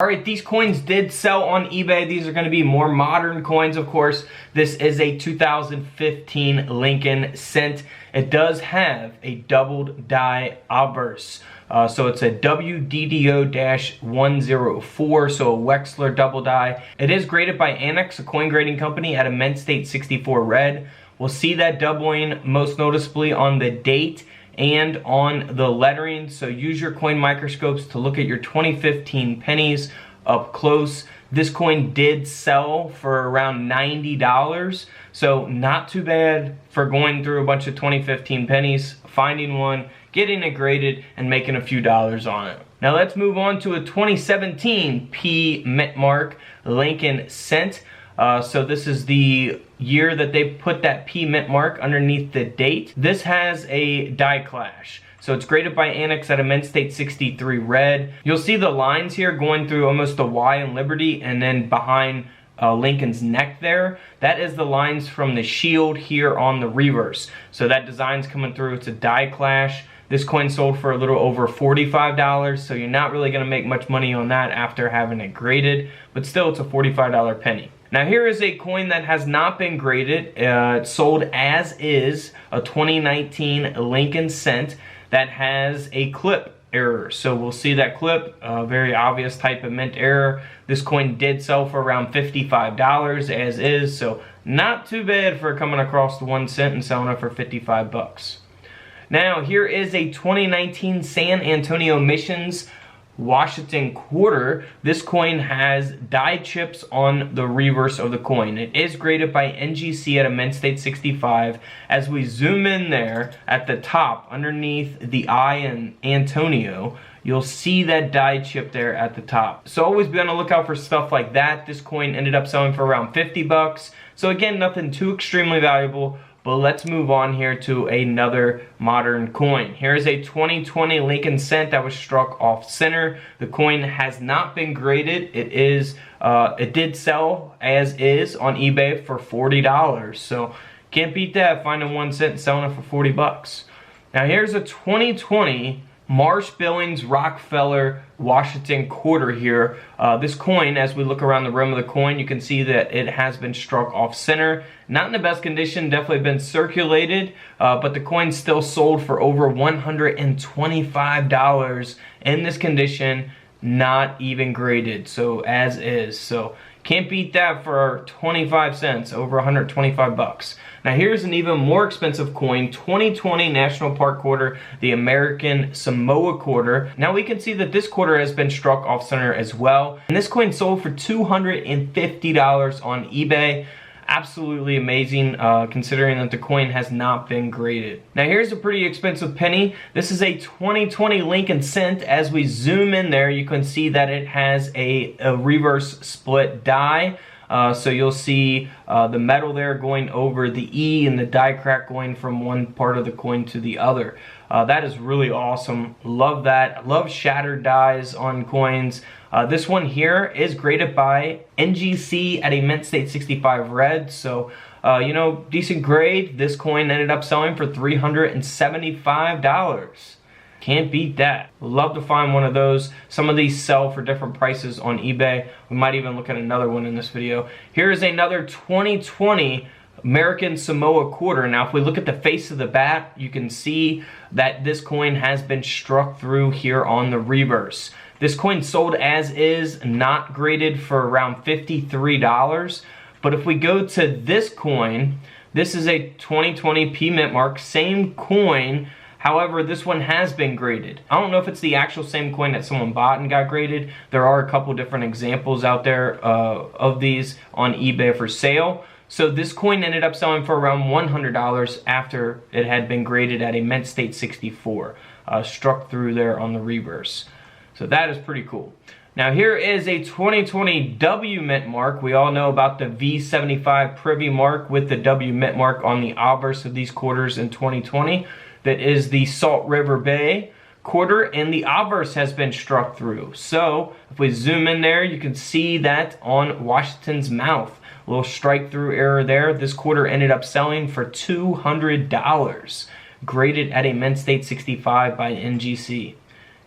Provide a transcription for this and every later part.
Alright, these coins did sell on eBay. These are going to be more modern coins, of course. This is a 2015 Lincoln cent. It does have a doubled die obverse. So it's a WDDO-104, so a Wechsler double die. It is graded by Annex, a coin grading company, at a Mint State 64 red. We'll see that doubling most noticeably on the date and on the lettering. So use your coin microscopes to look at your 2015 pennies up close. This coin did sell for around $90, so not too bad for going through a bunch of 2015 pennies, finding one, getting it graded, and making a few dollars on it. Now let's move on to a 2017 P Mint Mark Lincoln cent. So this is the year that they put that P Mint Mark underneath the date. This has a die clash. So it's graded by Annex at a Mint State 63 red. You'll see the lines here going through almost the Y in Liberty, and then behind Lincoln's neck there. That is the lines from the shield here on the reverse. So that design's coming through. It's a die clash. This coin sold for a little over $45, so you're not really going to make much money on that after having it graded, but still it's a $45 penny. Now here is a coin that has not been graded. It's sold as is, a 2019 Lincoln cent that has a clip error. So we'll see that clip, a very obvious type of mint error. This coin did sell for around $55 as is, so not too bad for coming across the 1 cent and selling it for 55 bucks. Now here is a 2019 San Antonio Missions Washington quarter. This coin has die chips on the reverse of the coin. It is graded by NGC at a Mint State 65. As we zoom in there at the top underneath the I in Antonio, you'll see that die chip there at the top. So always be on the lookout for stuff like that. This coin ended up selling for around 50 bucks. So again, nothing too extremely valuable. But let's move on here to another modern coin. Here's a 2020 Lincoln cent that was struck off center. The coin has not been graded. It did sell as is on eBay for $40. So can't beat that, finding 1 cent and selling it for 40 bucks. Now here's a 2020 Marsh Billings Rockefeller Washington quarter here. This coin, as we look around the rim of the coin, you can see that it has been struck off center. Not in the best condition, definitely been circulated, but the coin still sold for over $125 in this condition, not even graded, so as is. So can't beat that for 25 cents, over 125 bucks. Now here's an even more expensive coin, 2020 National Park quarter, the American Samoa quarter. Now we can see that this quarter has been struck off center as well. And this coin sold for $250 on eBay. Absolutely amazing, considering that the coin has not been graded. Now here's a pretty expensive penny. This is a 2020 Lincoln cent. As we zoom in there, you can see that it has a reverse split die. So you'll see the metal there going over the E and the die crack going from one part of the coin to the other. That is really awesome. Love that. Love shattered dies on coins. This one here is graded by NGC at a Mint State 65 red. So, you know, decent grade. This coin ended up selling for $375. Can't beat that. Love to find one of those. Some of these sell for different prices on eBay. We might even look at another one in this video. Here's another 2020 American Samoa quarter. Now if we look at the face of the bat, you can see that this coin has been struck through here on the reverse. This coin sold as is, not graded, for around $53. But if we go to this coin, this is a 2020 P Mint Mark, same coin. However, this one has been graded. I don't know if it's the actual same coin that someone bought and got graded. There are a couple different examples out there of these on eBay for sale. So this coin ended up selling for around $100 after it had been graded at a Mint State 64. Struck through there on the reverse. So that is pretty cool. Now here is a 2020 W Mint Mark. We all know about the V75 Privy Mark with the W Mint Mark on the obverse of these quarters in 2020. That is the Salt River Bay quarter, and the obverse has been struck through. So if we zoom in there, you can see that on Washington's mouth. A little strike through error there. This quarter ended up selling for $200. Graded at a Mint State 65 by NGC.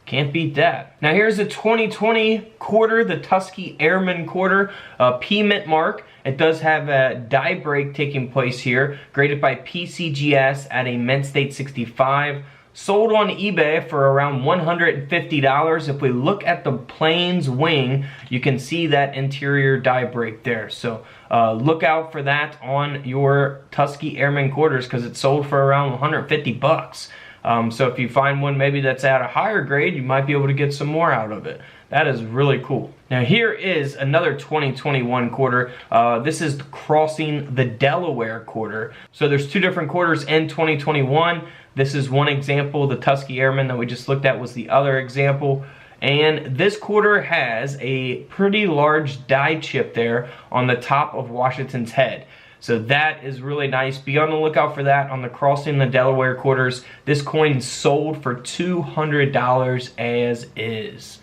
Can't beat that. Now here's a 2020 quarter, the Tusky Airman quarter, P mint mark. It does have a die break taking place here, graded by PCGS at a mint state 65. Sold on eBay for around $150. If we look at the plains wing, you can see that interior die break there. So look out for that on your Tusky Airman quarters because it's sold for around 150 bucks. So if you find one maybe that's at a higher grade, you might be able to get some more out of it. That is really cool. Now here is another 2021 quarter. This is Crossing the Delaware quarter. So there's two different quarters in 2021. This is one example. The Tusky Airman that we just looked at was the other example. And this quarter has a pretty large die chip there on the top of Washington's head. So that is really nice. Be on the lookout for that on the Crossing the Delaware quarters. This coin sold for $200 as is.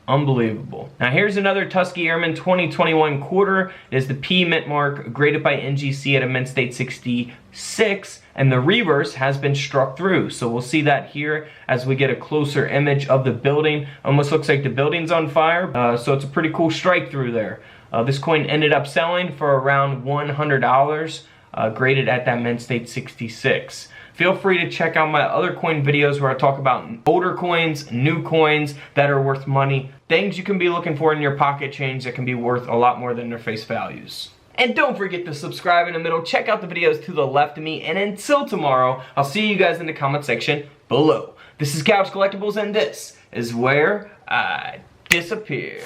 Unbelievable. Now here's another Tusky Airman 2021 quarter. It is the P mint mark, graded by NGC at a mint state 66, and the reverse has been struck through. So we'll see that here as we get a closer image of the building. Almost looks like the building's on fire, so it's a pretty cool strike through there. This coin ended up selling for around $100, graded at that mint state 66. Feel free to check out my other coin videos where I talk about older coins, new coins that are worth money, things you can be looking for in your pocket change that can be worth a lot more than their face values. And don't forget to subscribe in the middle, check out the videos to the left of me, and until tomorrow, I'll see you guys in the comment section below. This is Couch Collectibles, and this is where I disappear.